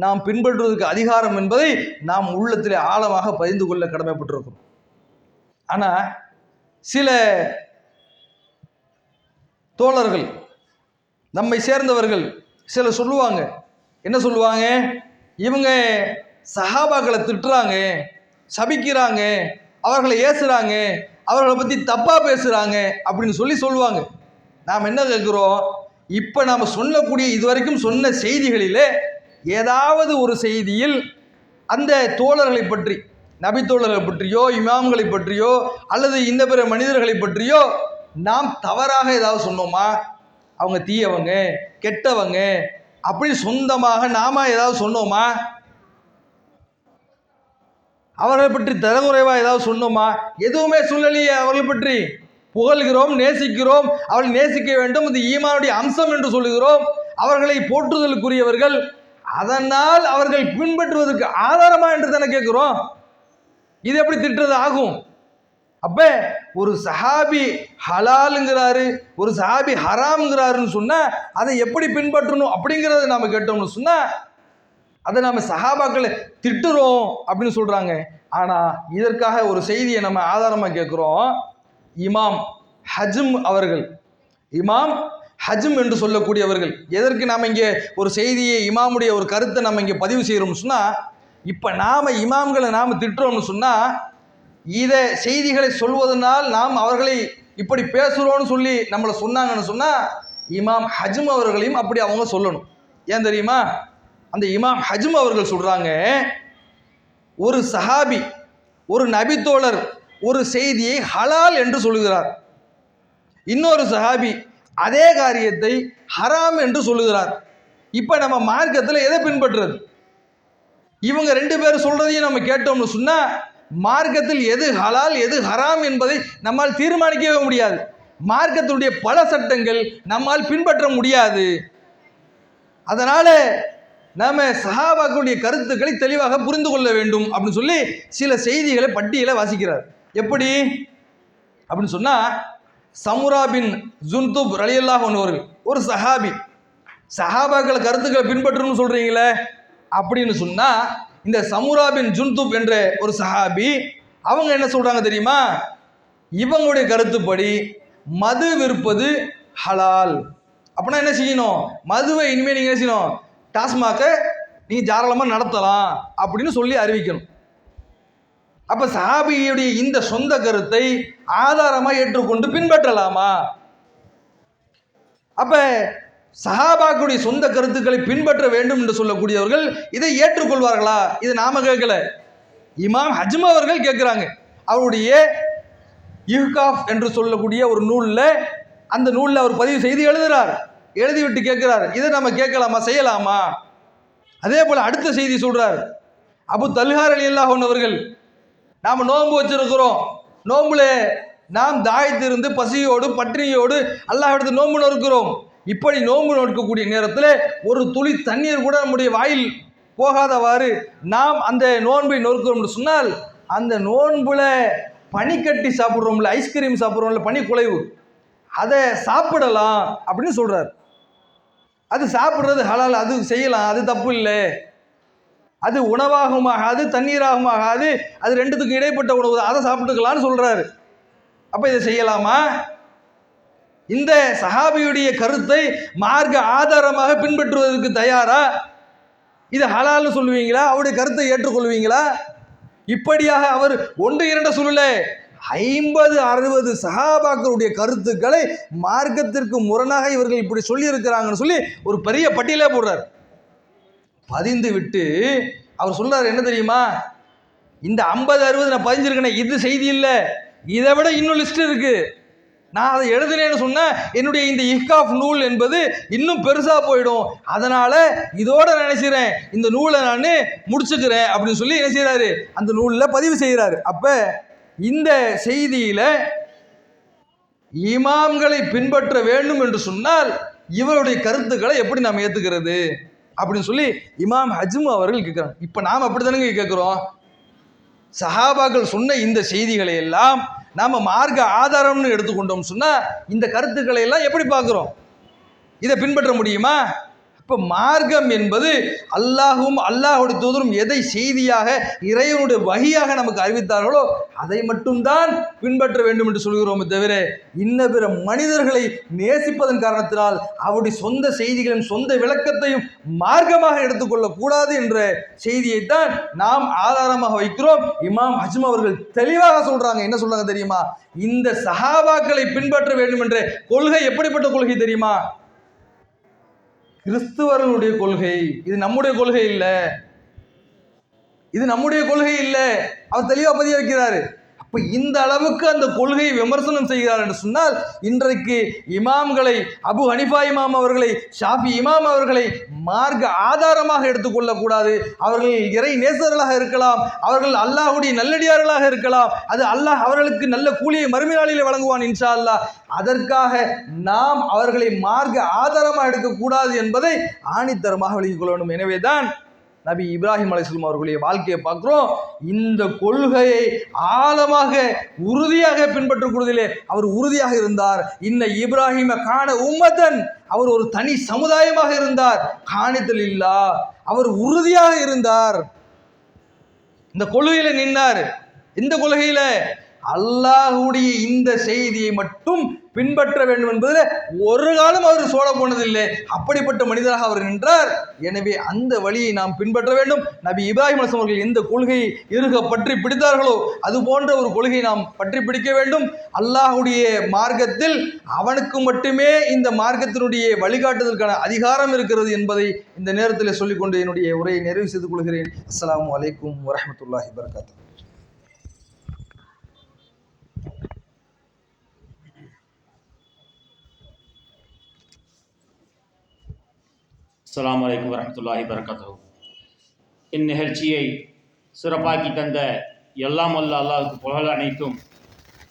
Speaker 2: நாம் பின்பற்றுவதற்கு அதிகாரம் என்பதை நாம் உள்ளத்திலே ஆழமாக பதிந்து கொள்ள கடமைப்பட்டிருக்கிறோம். ஆனா சில தோழர்கள், நம்மை சேர்ந்தவர்கள் சில சொல்லுவாங்க, என்ன சொல்லுவாங்க, இவங்க சஹாபாக்களை திட்டுறாங்க, சபிக்கிறாங்க, அவர்களை ஏசுறாங்க, அவர்களை பற்றி தப்பாக பேசுகிறாங்க அப்படின்னு சொல்லுவாங்க. நாம் என்ன கேட்குறோம், இப்போ நாம் சொல்லக்கூடிய இதுவரைக்கும் சொன்ன செய்திகளிலே ஏதாவது ஒரு செய்தியில் அந்த தோழர்களை பற்றி, நபி தோழர்களை பற்றியோ இமாம்களை பற்றியோ அல்லது இந்த பிற மனிதர்களை பற்றியோ நாம் தவறாக ஏதாவது சொன்னோமா? அவங்க தீயவங்க, கெட்டவங்க அப்படி சொந்தமாக நாம ஏதாவது சொன்னோமா? அவர்களை பற்றி தரக்குறைவா ஏதாவது சொன்னோமா? எதுவுமே சொல்லலையே. அவர்களை பற்றி புகழ்கிறோம், நேசிக்கிறோம், அவர்களை நேசிக்க வேண்டும், இது ஈமானுடைய அம்சம் என்று சொல்லுகிறோம், அவர்களை போற்றுதலுக்குரியவர்கள், அதனால் அவர்கள் பின்பற்றுவதற்கு ஆதாரமா என்று தானே கேட்கிறோம். இது எப்படி திட்டுறது ஆகும்? அப்ப ஒரு சஹாபி ஹலாலுங்கிறாரு, ஒரு சஹாபி ஹராம்ங்கிறாருன்னு சொன்னா அதை எப்படி பின்பற்றணும் அப்படிங்கிறத நாம கேட்டோம்னு சொன்னா அதை நாம சஹாபாக்களை திட்டுறோம் அப்படின்னு சொல்றாங்க. ஆனா இதற்காக ஒரு செய்தியை நம்ம ஆதாரமா கேட்கிறோம். இமாம் ஹஜ்ம் அவர்கள், இமாம் ஹஜ்ம் என்று சொல்லக்கூடியவர்கள், எதற்கு நாம இங்கே ஒரு செய்தியை இமாமுடைய ஒரு கருத்தை நம்ம இங்கே பதிவு செய்யறோம்னு சொன்னா, இப்ப நாம இமாம்களை நாம திட்டுறோம்னு சொன்னா இதை செய்திகளை சொல்வதனால் நாம் அவர்களை இப்படி பேசுறோம்னு சொல்லி நம்மளை சொன்னாங்கன்னு சொன்னா இமாம் ஹஜ்ம் அவர்களையும் அப்படி அவங்க சொல்லணும். ஏன் தெரியுமா? அந்த இமாம் ஹஜ்ம் அவர்கள் சொல்றாங்க, ஒரு சஹாபி, ஒரு நபித்தோழர் ஒரு செய்தியை ஹலால் என்று சொல்லுகிறார், இன்னொரு சஹாபி அதே காரியத்தை ஹராம் என்று சொல்லுகிறார். இப்ப நம்ம மார்க்கத்தில் எதை பின்பற்றுறது? இவங்க ரெண்டு பேரும் சொல்றதையும் நம்ம கேட்டோம்னு சொன்னா மார்க்கத்தில் எது ஹலால் எது ஹராம் என்பதை நம்மால் தீர்மானிக்கவே முடியாது. மார்க்கத்துடைய பல சட்டங்கள் நம்மால் பின்பற்ற முடியாது. அதனால நாம சஹாபாக்களுடைய கருத்துக்களை தெளிவாக புரிந்து கொள்ள வேண்டும் அப்படின்னு சொல்லி சில செய்திகளை பட்டியலை வாசிக்கிறார். எப்படி அப்படின்னு சொன்னா, சமுரா பின் ஜுன்துப் ரலியல்லாஹு அன்ஹு அவர்கள் ஒரு சஹாபி. சஹாபாக்கள் கருத்துக்களை பின்பற்றணும்னு சொல்றீங்களே அப்படின்னு சொன்னா, இந்த சமுரா பின் ஜுன்துப் என்ற ஒரு சஹாபி அவங்க என்ன சொல்றாங்க தெரியுமா? இவங்களுடைய கருத்துப்படி மது விற்பது ஹலால். அப்படின்னா என்ன செய்யணும்? மதுவை இனிமேல் நீங்க என்ன செய்யணும்? டாஸ்மாக நீங்க தாராளமாக நடத்தலாம் அப்படின்னு சொல்லி அறிவிக்கணும். அப்ப சஹாபியுடைய இந்த சொந்த கருத்தை ஆதாரமா ஏற்றுக்கொண்டு பின்பற்றலாமா? அப்ப சஹாபாக்களுடைய சொந்த கருத்துக்களை பின்பற்ற வேண்டும் என்று சொல்லக்கூடியவர்கள் இதை ஏற்றுக்கொள்வார்களா? இது நாம கேட்கல, இமாம் ஹஜ்ம் அவர்கள் கேட்கிறாங்க. அவருடைய இஹ்காஃப் என்று சொல்லக்கூடிய ஒரு நூலில், அந்த நூலில் அவர் பதிவு செய்து எழுதுறார். எழுதிவிட்டு கேட்கிறார், இதை நம்ம கேட்கலாமா, செய்யலாமா? அதே போல அடுத்த செய்தி சொல்றார், அபு தல்ஹா ரலியல்லாஹு அன்ஹு அவர்கள், நாம் நோன்பு வச்சிருக்கிறோம், நோன்புல நாம் தாயத்திருந்து பசியோடு பட்டினியோடு அல்லாஹ்விடத்தில் நோன்பு நோக்கிறோம். இப்படி நோன்பு நோக்கக்கூடிய நேரத்தில் ஒரு துளி தண்ணீர் கூட நம்முடைய வாயில் போகாதவாறு நாம் அந்த நோன்பை நோக்கிறோம்னு சொன்னால், அந்த நோன்புல பனிக்கட்டி சாப்பிட்றோம்ல, ஐஸ்கிரீம் சாப்பிட்றோம்ல, பனி குலைவு, அதை சாப்பிடலாம் அப்படின்னு சொல்றார். அது சாப்பிட்றது ஹலால், அது செய்யலாம், அது தப்பு இல்லை. அது உணவாகவும் ஆகாது, தண்ணீராகவும் ஆகாது, அது ரெண்டுத்துக்கும் இடைப்பட்ட உணவு, அதை சாப்பிட்டுக்கலான்னு சொல்றாரு. அப்ப இதை செய்யலாமா? இந்த சஹாபியுடைய கருத்தை மார்க்க ஆதாரமாக பின்பற்றுவதற்கு தயாரா? இது ஹலால்னு சொல்லுவீங்களா? அவருடைய கருத்தை ஏற்றுக்கொள்வீங்களா? இப்படியாக அவர் ஒன்று இரண்டு சொல்லல, 50-60 சஹாபாக்களுடைய கருத்துக்களை மார்க்கத்திற்கு முரணாக இவர்கள் இப்படி சொல்லி இருக்கிறாங்கன்னு சொல்லி ஒரு பெரிய பட்டியலே போடுறார். பதிந்து விட்டு அவர் சொல்றாரு, என்ன தெரியுமா? இந்த 50-60 நான் பதிஞ்சிருக்கேன், இது செய்தி இல்லை, இதை விட இன்னும் லிஸ்ட் இருக்கு. நான் அதை எழுதுனேன்னு சொன்ன என்னுடைய இந்த இஹ்காஃப் நூல் என்பது இன்னும் பெருசா போயிடும். அதனால இதோட நினைக்கிறேன், இந்த நூலை நான் முடிச்சுக்கிறேன் அப்படின்னு சொல்லி என்ன செய்யறாரு? அந்த நூலில் பதிவு செய்கிறாரு. அப்ப இந்த செய்தியில இமாம்களை பின்பற்ற வேண்டும் என்று சொன்னால் இவருடைய கருத்துக்களை எப்படி நாம் ஏத்துக்கிறது அப்படின்னு சொல்லி இமாம் ஹஜ்ம் அவர்கள் கேட்கிறாங்க. இப்ப நாம் அப்படித்தானே கேட்கிறோம். சஹாபாக்கள் சொன்ன இந்த செய்திகளை எல்லாம் நாம மார்க்க ஆதாரம்னு எடுத்துக்கொண்டோம் சொன்னா இந்த கருத்துக்களை எல்லாம் எப்படி பார்க்கிறோம்? இதை பின்பற்ற முடியுமா? இப்ப மார்க்கம் என்பது அல்லாஹும் அல்லாஹுடைய தூதரும் எதை செய்தியாக இறைவனுடைய வஹியாக நமக்கு அறிவித்தார்களோ அதை மட்டும்தான் பின்பற்ற வேண்டும் என்று சொல்கிறோமே தவிர இன்ன பிற மனிதர்களை நேசிப்பதன் காரணத்தினால் அவருடைய சொந்த செய்திகளையும் சொந்த விளக்கத்தையும் மார்க்கமாக எடுத்துக்கொள்ளக் கூடாது என்ற செய்தியைத்தான் நாம் ஆதாரமாக வைக்கிறோம். இமாம் ஹஜ்ம் அவர்கள் தெளிவாக சொல்றாங்க. என்ன சொல்றாங்க தெரியுமா? இந்த சஹாபாக்களை பின்பற்ற வேண்டும் என்ற கொள்கை எப்படிப்பட்ட கொள்கை தெரியுமா? கிறிஸ்துவர்களுடைய கொள்கை. இது நம்முடைய கொள்கை இல்லை, இது நம்முடைய கொள்கை இல்லை. அவர் தெளிவா பதிய வைக்கிறாரு. அப்ப இந்த அளவுக்கு அந்த கொள்கையை விமர்சனம் செய்கிறார் என்று சொன்னால் இன்றைக்கு இமாம்களை, அபு ஹனிஃபா இமாம் அவர்களை, ஷாஃபி இமாம் அவர்களை மார்க்க ஆதாரமாக எடுத்துக்கொள்ளக்கூடாது. அவர்கள் இறை நேசர்களாக இருக்கலாம், அவர்கள் அல்லாஹுடைய நல்லடியார்களாக இருக்கலாம், அது அல்லாஹ் அவர்களுக்கு நல்ல கூலியை மறுமை நாளிலே வழங்குவான் இன்ஷா அல்லாஹ். அதற்காக நாம் அவர்களை மார்க்க ஆதாரமாக எடுக்கக்கூடாது என்பதை ஆணித்தரமாக விளங்கிக் கொள்ள வேண்டும். எனவேதான் நபி இப்ராஹிம் அலைஹிஸ்ஸலாம் அவர்களுடைய வாழ்க்கையை பார்க்கிறோம். இந்த கொள்கையை ஆழமாக உறுதியாக பின்பற்றக்கூடியதிலே அவர் உறுதியாக இருந்தார். இன்ன இப்ராஹிம கான உம்மதன், அவர் ஒரு தனி சமுதாயமாக இருந்தார். காணித்தல் இல்லா, அவர் உறுதியாக இருந்தார். இந்த கொள்கையில நின்றார். இந்த கொள்கையில அல்லாஹ்வுடைய இந்த செய்தியை மட்டும் பின்பற்ற வேண்டும் என்பதில் ஒரு காலம் அவர் சோழ போனதில்லை. அப்படிப்பட்ட மனிதராக அவர் நின்றார். எனவே அந்த வழியை நாம் பின்பற்ற வேண்டும். நபி இப்ராஹிம் அலைஹிஸ்ஸலாம் அவர்கள் எந்த கொள்கையை இருக பற்றி பிடித்தார்களோ அது போன்ற ஒரு கொள்கையை நாம் பற்றி பிடிக்க வேண்டும். அல்லாஹ்வுடைய மார்க்கத்தில் அவனுக்கு மட்டுமே இந்த மார்க்கத்தினுடைய வழிகாட்டுதலுக்கான அதிகாரம் இருக்கிறது என்பதை இந்த நேரத்தில் சொல்லிக்கொண்டு என்னுடைய உரையை நிறைவு செய்து கொள்கிறேன். அஸ்ஸலாமு அலைக்கும் வரஹ்மத்துல்லாஹி வபரகாத்துஹு.
Speaker 3: அஸ்ஸலாமு அலைக்கும் வரஹ்மத்துல்லாஹி வபரகாத்துஹு. இந்நிகழ்ச்சியை சிறப்பாக்கி தந்த எல்லாம் வல்ல அல்லாஹ்வுக்கு புகழ் அனைத்தும்.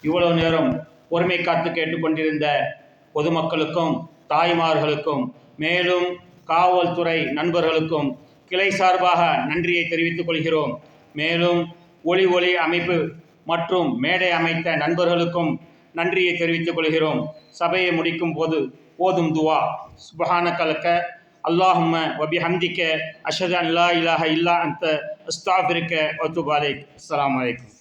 Speaker 3: இவ்வளவு நேரம் பொறுமை காத்து கேட்டுக்கொண்டிருந்த பொதுமக்களுக்கும் தாய்மார்களுக்கும் மேலும் காவல்துறை நண்பர்களுக்கும் கிளை சார்பாக நன்றியை தெரிவித்துக் கொள்கிறோம். மேலும் ஒளி அமைப்பு மற்றும் மேடை அமைத்த நண்பர்களுக்கும் நன்றியை தெரிவித்துக் கொள்கிறோம். சபையை முடிக்கும் போது போதும் துவா சுப்ஹானக அல்லாஹும்ம வபிஹம்திக அஷ்ஹது அன் லா இலாஹ இல்லா அன்த அஸ்தக்ஃபிருக வ அத்தூபு இலைக். அஸ்ஸலாமு அலைக்கும்.